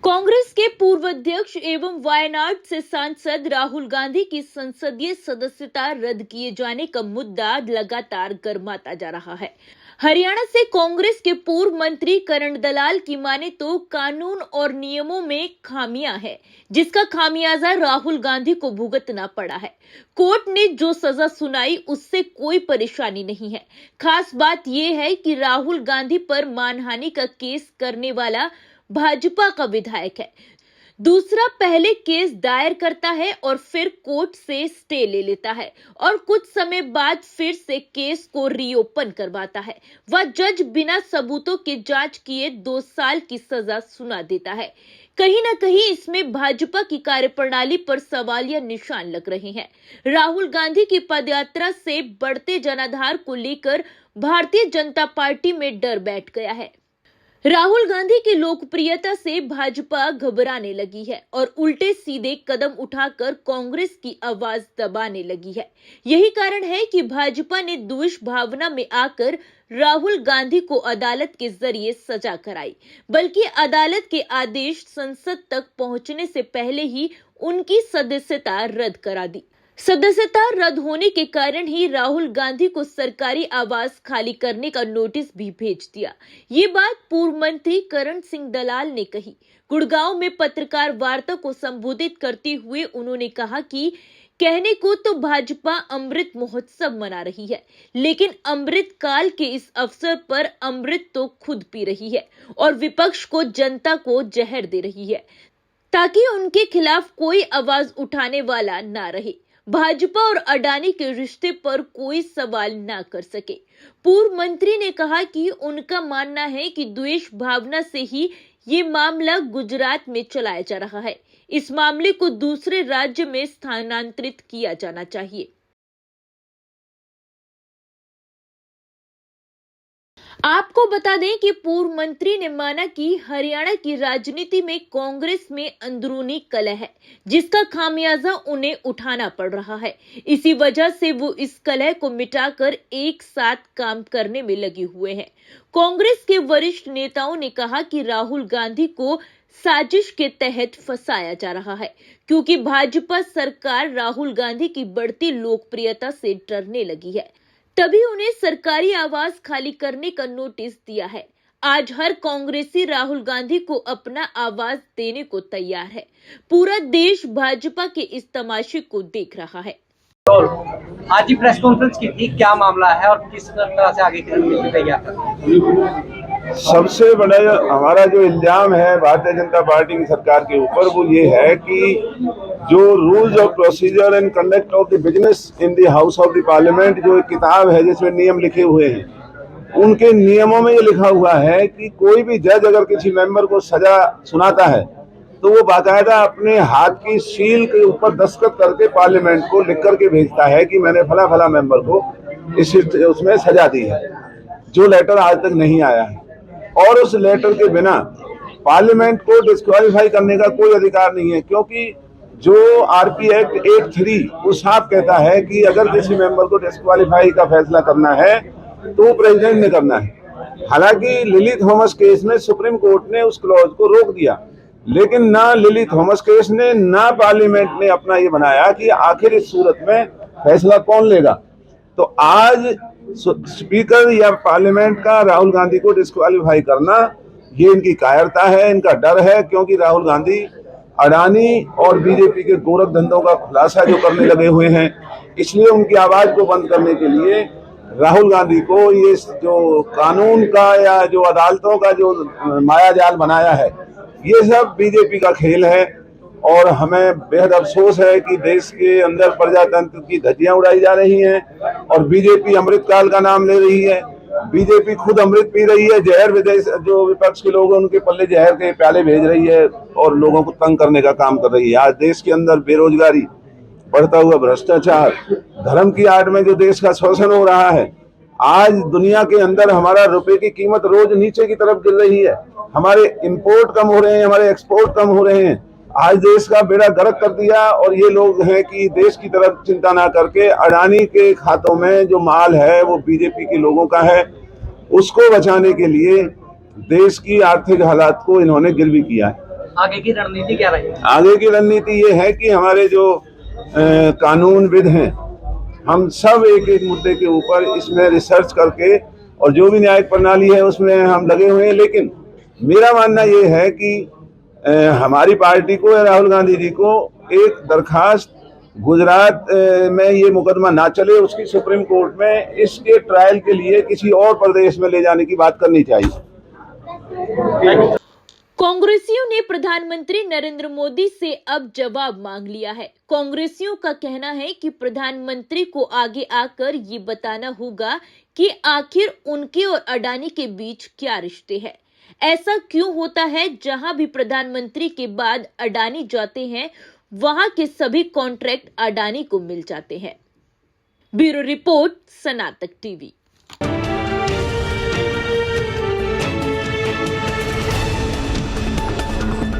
कांग्रेस के पूर्व अध्यक्ष एवं वायनाड से सांसद राहुल गांधी की संसदीय सदस्यता रद्द किए जाने का मुद्दा लगातार गर्माता जा रहा है। हरियाणा से कांग्रेस के पूर्व मंत्री करण दलाल की माने तो कानून और नियमों में खामियां है, जिसका खामियाजा राहुल गांधी को भुगतना पड़ा है। कोर्ट ने जो सजा सुनाई उससे कोई परेशानी नहीं है। खास बात यह है कि राहुल गांधी पर मानहानि का केस करने वाला भाजपा का विधायक है। दूसरा पहले केस दायर करता है और फिर कोर्ट से स्टे ले लेता है और कुछ समय बाद फिर से केस को रीओपन करवाता है। वह जज बिना सबूतों के जांच किए 2 साल की सजा सुना देता है। कहीं न कहीं इसमें भाजपा की कार्यप्रणाली पर सवालिया निशान लग रहे हैं। राहुल गांधी की पदयात्रा से बढ़ते जनाधार को लेकर भारतीय जनता पार्टी में डर बैठ गया है। राहुल गांधी की लोकप्रियता से भाजपा घबराने लगी है और उल्टे सीधे कदम उठाकर कांग्रेस की आवाज दबाने लगी है। यही कारण है कि भाजपा ने द्वेष भावना में आकर राहुल गांधी को अदालत के जरिए सजा कराई, बल्कि अदालत के आदेश संसद तक पहुंचने से पहले ही उनकी सदस्यता रद्द करा दी। सदस्यता रद्द होने के कारण ही राहुल गांधी को सरकारी आवास खाली करने का नोटिस भी भेज दिया। ये बात पूर्व मंत्री करण सिंह दलाल ने कही। गुड़गांव में पत्रकार वार्ता को संबोधित करते हुए उन्होंने कहा कि कहने को तो भाजपा अमृत महोत्सव मना रही है, लेकिन अमृत काल के इस अवसर पर अमृत तो खुद पी रही है और विपक्ष को, जनता को जहर दे रही है, ताकि उनके खिलाफ कोई आवाज उठाने वाला ना रहे, भाजपा और अडानी के रिश्ते पर कोई सवाल ना कर सके। पूर्व मंत्री ने कहा कि उनका मानना है कि द्वेष भावना से ही ये मामला गुजरात में चलाया जा रहा है। इस मामले को दूसरे राज्य में स्थानांतरित किया जाना चाहिए। आपको बता दें कि पूर्व मंत्री ने माना कि हरियाणा की राजनीति में कांग्रेस में अंदरूनी कलह है, जिसका खामियाजा उन्हें उठाना पड़ रहा है। इसी वजह से वो इस कलह को मिटाकर एक साथ काम करने में लगे हुए हैं। कांग्रेस के वरिष्ठ नेताओं ने कहा कि राहुल गांधी को साजिश के तहत फंसाया जा रहा है, क्योंकि भाजपा सरकार राहुल गांधी की बढ़ती लोकप्रियता से डरने लगी है, तभी उन्हें सरकारी आवास खाली करने का नोटिस दिया है। आज हर कांग्रेसी राहुल गांधी को अपना आवाज देने को तैयार है। पूरा देश भाजपा के इस तमाशे को देख रहा है। आज ही प्रेस कॉन्फ्रेंस की थी, क्या मामला है और किस तरह से आगे की रणनीति तैयार कर? सबसे बड़ा हमारा जो इल्जाम है भारतीय जनता पार्टी की सरकार के ऊपर वो ये है कि जो rules of procedure and conduct of the business in the house of the parliament, जो एक किताब है जिसमें नियम लिखे हुए हैं, उनके नियमों में ये लिखा हुआ है कि कोई भी जज अगर किसी मेंबर को सजा सुनाता है तो वो बाकायदा अपने हाथ की सील के ऊपर दस्तखत करके पार्लियामेंट को लिख करके भेजता है कि मैंने फला फला मेंबर को उसमें सजा दी है, जो लेटर आज तक नहीं आया है। और उस लेटर के बिना पार्लियामेंट को डिस्क्वालीफाई करने का कोई अधिकार नहीं है, क्योंकि जो आरपी एक्ट 83 वो साफ कहता है कि अगर किसी मेंबर को डिस्क्वालीफाई का फैसला करना है तो वो प्रेसिडेंट ने करना है। हालांकि लिली थॉमस केस में सुप्रीम कोर्ट ने उस क्लॉज को रोक दिया, लेकिन ना लिली थॉमस केस ने ना पार्लियामेंट ने अपना ये बनाया कि आखिर इस सूरत में फैसला कौन लेगा। तो आज स्पीकर या पार्लियामेंट का राहुल गांधी को डिस्क्वालीफाई करना ये इनकी कायरता है, इनका डर है, क्योंकि राहुल गांधी अडानी और बीजेपी के गोरख धंधों का खुलासा जो करने लगे हुए हैं, इसलिए उनकी आवाज को बंद करने के लिए राहुल गांधी को ये जो कानून का या जो अदालतों का जो मायाजाल बनाया है, ये सब बीजेपी का खेल है। और हमें बेहद अफसोस है कि देश के अंदर प्रजातंत्र की धज्जियां उड़ाई जा रही हैं और बीजेपी अमृतकाल का नाम ले रही है। बीजेपी खुद अमृत पी रही है, जहर विदेश जो विपक्ष के लोग हैं उनके पल्ले जहर के प्याले भेज रही है और लोगों को तंग करने का काम कर रही है। आज देश के अंदर बेरोजगारी, बढ़ता हुआ भ्रष्टाचार, धर्म की आड़ में जो देश का शोषण हो रहा है, आज दुनिया के अंदर हमारा रुपए की कीमत रोज नीचे की तरफ गिर रही है, हमारे इंपोर्ट कम हो रहे हैं, हमारे एक्सपोर्ट कम हो रहे हैं। आज देश का बेड़ा गर्क कर दिया और ये लोग हैं कि देश की तरफ चिंता ना करके अडानी के खातों में जो माल है वो बीजेपी के लोगों का है, उसको बचाने के लिए देश की आर्थिक हालात को इन्होंने गिरवी किया है। आगे की रणनीति क्या रहेगी? आगे की रणनीति ये है कि हमारे जो कानूनविद हैं, हम सब एक एक मुद्दे के ऊपर इसमें रिसर्च करके और जो भी न्यायिक प्रणाली है उसमें हम लगे हुए हैं। लेकिन मेरा मानना ये है कि हमारी पार्टी को या राहुल गांधी जी को एक दरखास्त गुजरात में ये मुकदमा ना चले, उसकी सुप्रीम कोर्ट में इसके ट्रायल के लिए किसी और प्रदेश में ले जाने की बात करनी चाहिए। कांग्रेसियों ने प्रधानमंत्री नरेंद्र मोदी से अब जवाब मांग लिया है। कांग्रेसियों का कहना है कि प्रधानमंत्री को आगे आकर ये बताना होगा कि आखिर उनके और अडानी के बीच क्या रिश्ते हैं। ऐसा क्यों होता है जहां भी प्रधानमंत्री के बाद अडानी जाते हैं वहां के सभी कॉन्ट्रैक्ट अडानी को मिल जाते हैं। Bureau report, Sanatak TV.